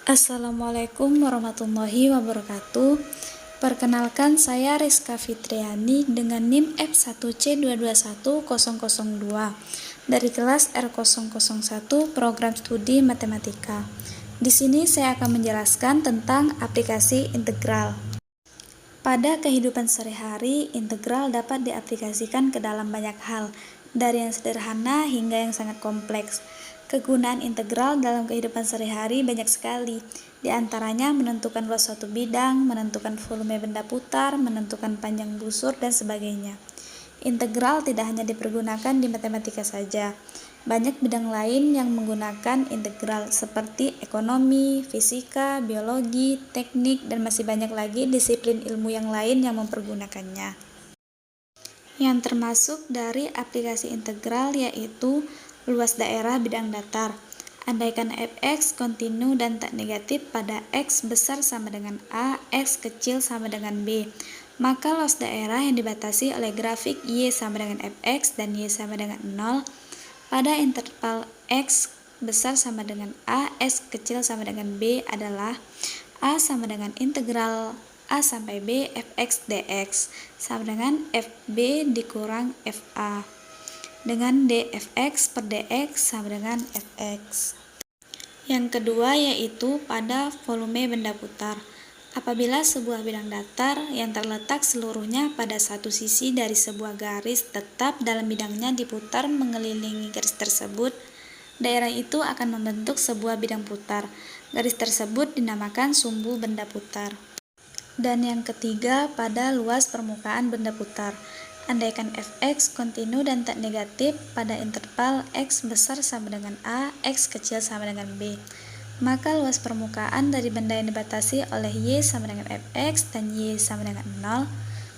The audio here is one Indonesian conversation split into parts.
Assalamualaikum warahmatullahi wabarakatuh. Perkenalkan, saya Rizka Fitriani dengan NIM F1C221002 dari kelas R001 Program Studi Matematika. Di sini saya akan menjelaskan tentang aplikasi integral. Pada kehidupan sehari-hari, integral dapat diaplikasikan ke dalam banyak hal, dari yang sederhana hingga yang sangat kompleks. Kegunaan integral dalam kehidupan sehari-hari banyak sekali, di antaranya menentukan luas suatu bidang, menentukan volume benda putar, menentukan panjang busur, dan sebagainya. Integral tidak hanya dipergunakan di matematika saja. Banyak bidang lain yang menggunakan integral seperti ekonomi, fisika, biologi, teknik, dan masih banyak lagi disiplin ilmu yang lain yang mempergunakannya. Yang termasuk dari aplikasi integral yaitu luas daerah bidang datar. Andaikan fx kontinu dan tak negatif pada x besar sama dengan a, x kecil sama dengan b, maka luas daerah yang dibatasi oleh grafik y sama dengan fx dan y sama dengan 0 pada interval x besar sama dengan a, x kecil sama dengan b adalah a sama dengan integral a sampai b fx dx sama dengan fb dikurang fa dengan dfx per dx sama dengan fx. Yang kedua yaitu pada volume benda putar. Apabila sebuah bidang datar yang terletak seluruhnya pada satu sisi dari sebuah garis tetap dalam bidangnya diputar mengelilingi garis tersebut, daerah itu akan membentuk sebuah bidang putar. Garis tersebut dinamakan sumbu benda putar. Dan yang ketiga pada luas permukaan benda putar. Andaikan fx kontinu dan tak negatif pada interval x besar sama dengan a, x kecil sama dengan b, maka luas permukaan dari benda yang dibatasi oleh y sama dengan fx dan y sama dengan 0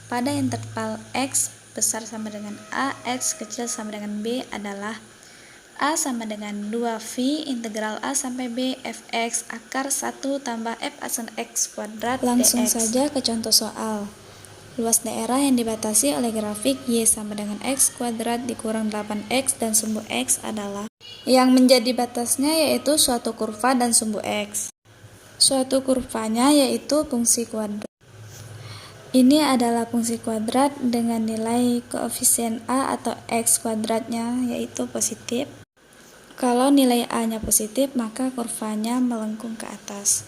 pada interval x besar sama dengan a, x kecil sama dengan b adalah a sama dengan 2 integral a sampai b fx akar 1 tambah f aksen x kuadrat dx. Langsung saja ke contoh soal. Luas daerah yang dibatasi oleh grafik y sama dengan x kuadrat dikurang 8x dan sumbu x adalah yang menjadi batasnya yaitu suatu kurva dan sumbu x. Suatu kurvanya yaitu fungsi kuadrat. Ini adalah fungsi kuadrat dengan nilai koefisien a atau x kuadratnya yaitu positif. Kalau nilai a-nya positif, maka kurvanya melengkung ke atas.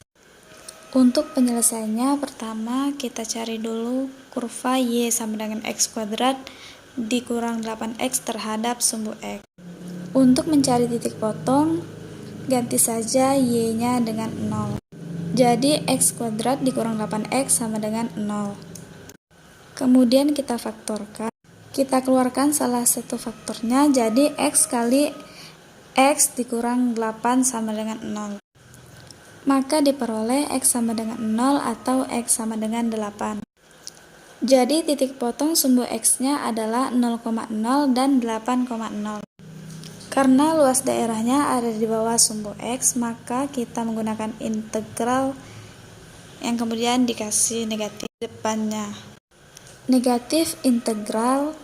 Untuk penyelesaiannya, pertama kita cari dulu kurva y sama dengan x kuadrat dikurang 8x terhadap sumbu x. Untuk mencari titik potong, ganti saja y-nya dengan 0. Jadi x kuadrat dikurang 8x sama dengan 0. Kemudian kita faktorkan. Kita keluarkan salah satu faktornya, jadi x kali x dikurang 8 sama dengan 0. Maka diperoleh x sama dengan 0 atau x sama dengan 8. Jadi titik potong sumbu x-nya adalah 0,0 dan 8,0. Karena luas daerahnya ada di bawah sumbu x, maka kita menggunakan integral yang kemudian dikasih negatif depannya. Negatif integral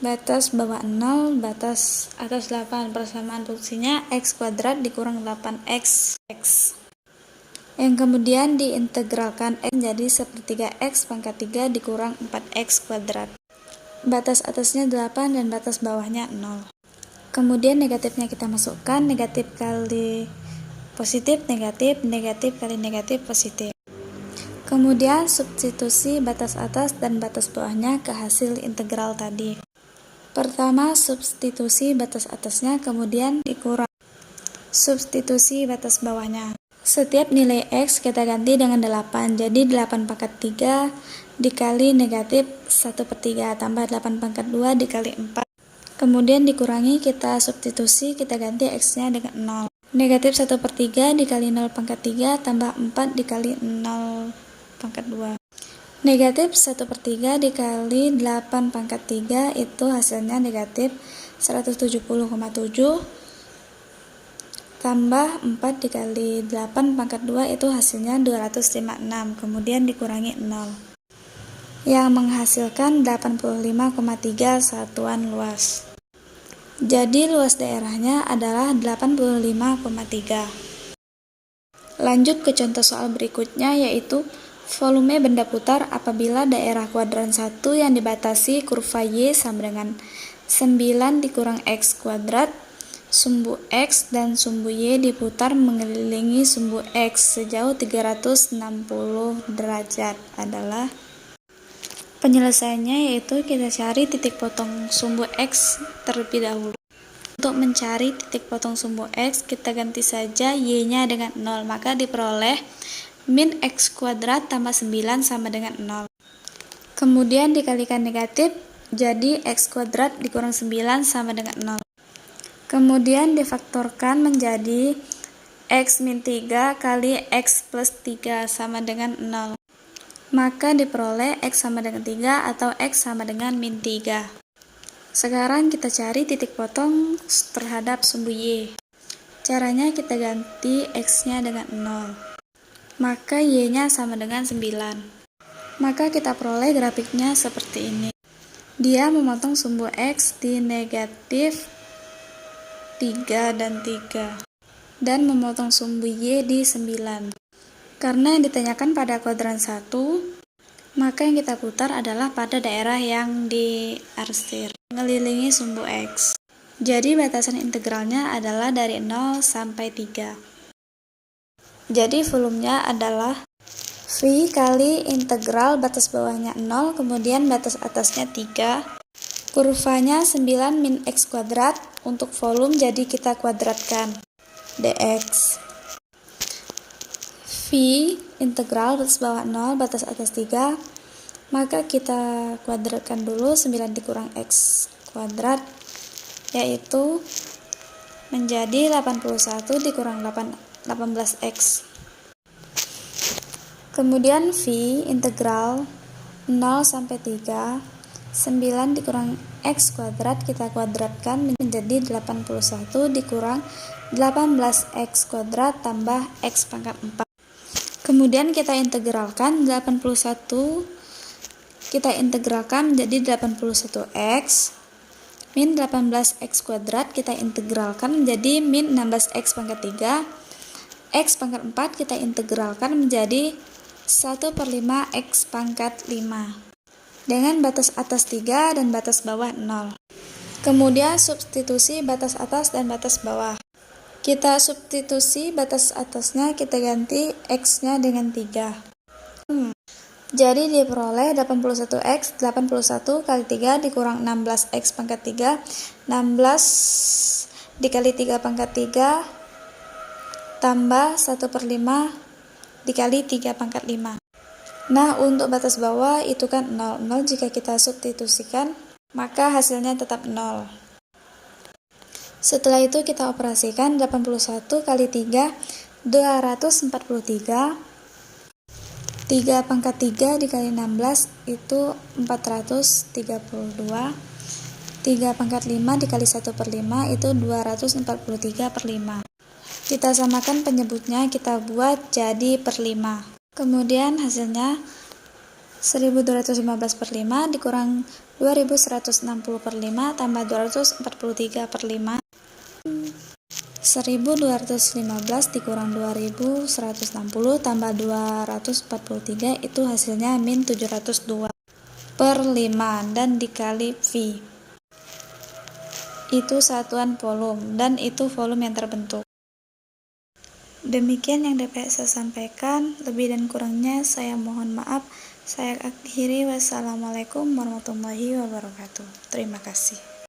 batas bawah 0, batas atas 8, persamaan fungsinya x kuadrat dikurang 8x x. Yang kemudian diintegralkan x jadi sepertiga x pangkat 3 dikurang 4x kuadrat. Batas atasnya 8 dan batas bawahnya 0. Kemudian negatifnya kita masukkan, negatif kali positif, negatif, negatif kali negatif, positif. Kemudian substitusi batas atas dan batas bawahnya ke hasil integral tadi. Pertama substitusi batas atasnya, kemudian dikurang substitusi batas bawahnya. Setiap nilai x kita ganti dengan 8, jadi 8 pangkat 3 dikali negatif 1/3 tambah 8 pangkat 2 dikali 4. Kemudian dikurangi, kita substitusi, kita ganti x-nya dengan 0. Negatif 1/3 dikali 0 pangkat 3 tambah 4 dikali 0 pangkat 2. Negatif 1/3 dikali 8 pangkat 3 itu hasilnya negatif 170,7 tambah 4 dikali 8 pangkat 2 itu hasilnya 256, kemudian dikurangi 0 yang menghasilkan 85,3 satuan luas. Jadi luas daerahnya adalah 85,3. Lanjut ke contoh soal berikutnya, yaitu volume benda putar apabila daerah kuadran 1 yang dibatasi kurva Y sama dengan 9 dikurang X kuadrat, sumbu X dan sumbu Y diputar mengelilingi sumbu X sejauh 360 derajat adalah. Penyelesaiannya yaitu kita cari titik potong sumbu X terlebih dahulu. Untuk mencari titik potong sumbu X, kita ganti saja Y-nya dengan 0, maka diperoleh min X kuadrat tambah 9 sama dengan 0. Kemudian dikalikan negatif, jadi X kuadrat dikurang 9 sama dengan 0. Kemudian difaktorkan menjadi X min 3 kali X plus 3 sama dengan 0. Maka diperoleh X sama dengan 3 atau X sama dengan min 3. Sekarang kita cari titik potong terhadap sumbu Y. Caranya kita ganti X-nya dengan 0. Maka Y-nya sama dengan 9. Maka kita peroleh grafiknya seperti ini. Dia memotong sumbu X di negatif 3 dan 3. Dan memotong sumbu Y di 9. Karena yang ditanyakan pada kuadran 1, maka yang kita putar adalah pada daerah yang diarsir, mengelilingi sumbu X. Jadi batasan integralnya adalah dari 0 sampai 3. Jadi volumenya adalah V kali integral batas bawahnya 0, kemudian batas atasnya 3. Kurvanya 9 min X kuadrat. Untuk volume jadi kita kuadratkan dx. V integral batas bawah 0, batas atas 3, maka kita kuadratkan dulu 9 dikurang X kuadrat, yaitu menjadi 81 dikurang 18X. Kemudian V integral 0 sampai 3, 9 dikurang X kuadrat kita kuadratkan menjadi 81 dikurang 18X kuadrat tambah X pangkat 4. Kemudian kita integralkan 81, kita integralkan menjadi 81X min 18X kuadrat, kita integralkan menjadi min 16X pangkat 3. X pangkat 4 kita integralkan menjadi 1/5 X pangkat 5. Dengan batas atas 3 dan batas bawah 0. Kemudian substitusi batas atas dan batas bawah. Kita substitusi batas atasnya, kita ganti X-nya dengan 3. Jadi diperoleh 81X, 81 kali 3 dikurang 16X pangkat 3, 16 dikali 3 pangkat 3, tambah 1/5 dikali 3 pangkat 5. Nah, untuk batas bawah itu kan 0. 0 jika kita substitusikan, maka hasilnya tetap 0. Setelah itu kita operasikan 81 kali 3, 243. 3 pangkat 3 dikali 16 itu 432. 3 pangkat 5 dikali 1/5 itu 243/5. Kita samakan penyebutnya, kita buat jadi per 5. Kemudian hasilnya 1215/5 dikurang 2160/5 tambah 243/5. 1215 dikurang 2160 tambah 243 itu hasilnya min 702/5 dan dikali V. Itu satuan volume dan itu volume yang terbentuk. Demikian yang dapat saya sampaikan, lebih dan kurangnya saya mohon maaf. Saya akhiri, wassalamualaikum warahmatullahi wabarakatuh. Terima kasih.